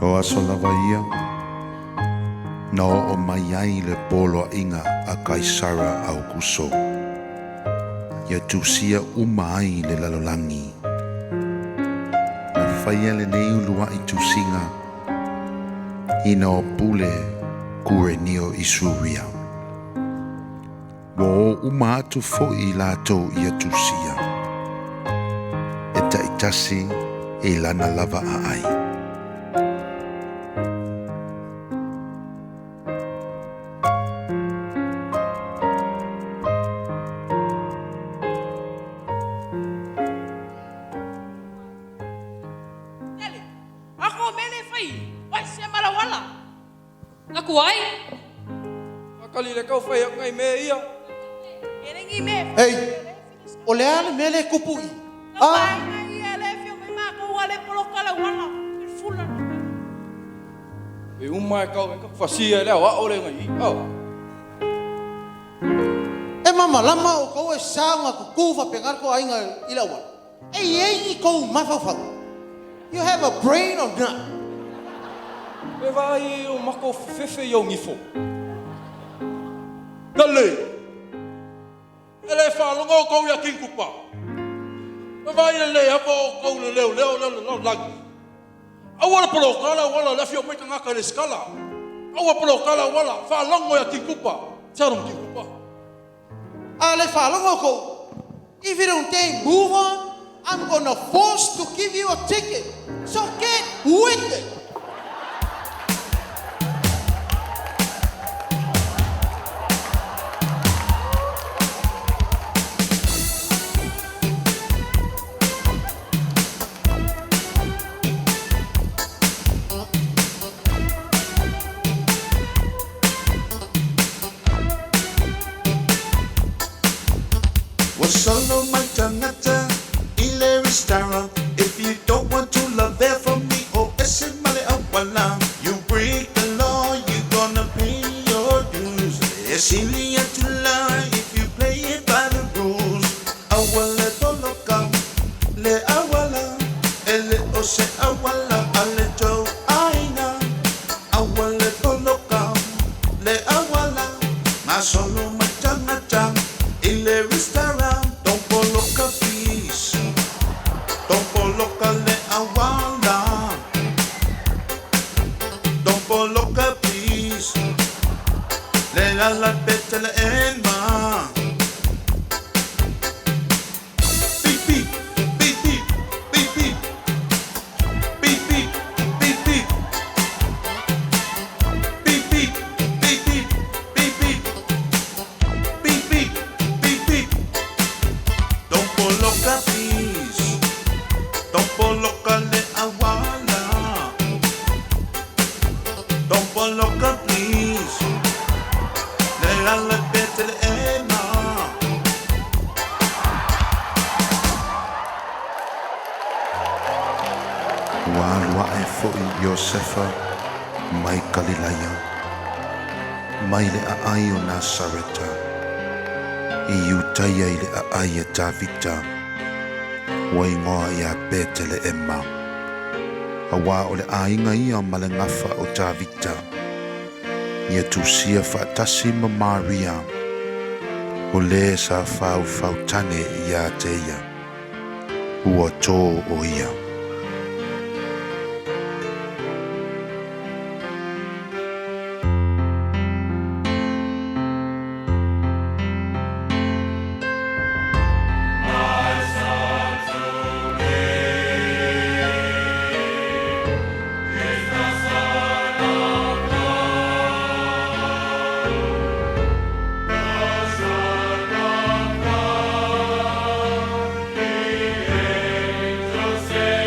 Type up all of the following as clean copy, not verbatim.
O aso lava ia, na o mai ai le polo inga a Kaisara Augusto. Ia tusia uma ai le lalolangi. Na whaia le nei ulua i tusinga, ina o pule kure nio i suria. Wo uma atu fo i lato ia tusia. E taitasi e lana lava a ai. Hey, ole ale mele kupui. E uma kau ka fasia le wa ole ngai. E mama lama o kau e sanga ku kufa pengar ko ainga ilawa. Ei kau mafafau. You have a brain or not? E vai o mako fefe yo ngifo. Dale. Ele fala ngo ko ya king kupa. Vai le apo ko le leo lagi. Awala polo kala wala la fio mai kanga ka skala. Awala polo kala wala fa longo ya king kupa. Charum king kupa. Ale fala ngo ko. If you don't take move on, I'm gonna force to give you a ticket. So get with it. Solo Mantangata, Hilary Starra. If you don't want to love there from me, oh, it's Male Awala. You break the law, you're gonna pay your dues. It's illegal to lie if you play it by the rules. Awala Toloka, Le Awala, Ele Ose Awala, Ale Jo Aina. Awala Toloka, Le Awala, Ma Solo Mantangata, Hilary Starra. La bête la enma. Beep beep beep beep beep beep beep beep beep beep beep beep beep beep beep beep beep beep beep. Don't coloca please. Don't coloca le awala. Don't coloca please. La bête l'ema. Walwa e fo'i Iosefa mai Galilaya. Mai le ai o Nasareta. I utaia i le ai a Davida. Wa ingoa i a bete le ema. A wā o le ainga ia ma le ngafa o Davida. Ia tusia whaatasi ma Maria. O le sa whau tane ia te ia. Ua tō o ia. Say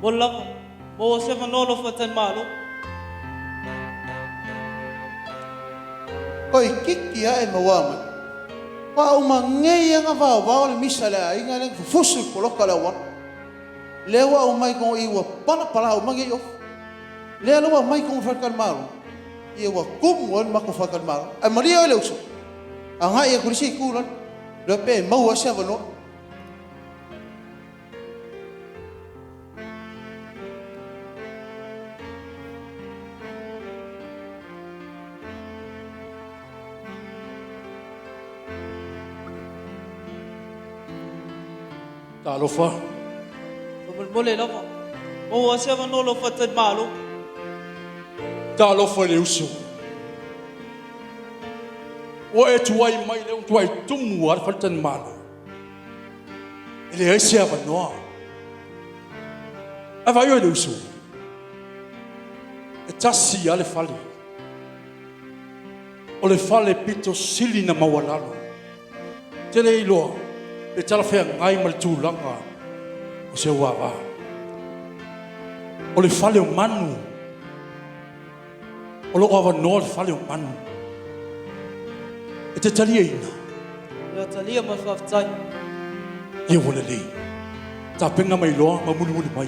Bolak, mo siya manolo fatan malo. Koi kiki ai mawama. Pa umangei nga va le misala inga le fusul polo kala wa. Lewa umai ko iwa pala umangei of. Lewa mai ko fakan maru. Iwa kum won mako fakan maru. Ai maria le uso. Anga ia kurisi kulan. Le pe mau asa vano. Talofa. Boleh lah pak. Mo siya manolo fatan malo. Talofa le uso. O e tuai mai le tuai tumu ar faltan malo. Ele é sia vanoa. Ava yo le uso. E tasi ale fale. O le fale pito sili na mawalalo. Tele iloa. E tala fea ngai mal tūlanga o se wawa. O le fale o manu. O lo awa noa le fale o manu. E te talia ina. Ya talia mafaftai. Ia wale lei. Ta penga mai loa ma mulu mai.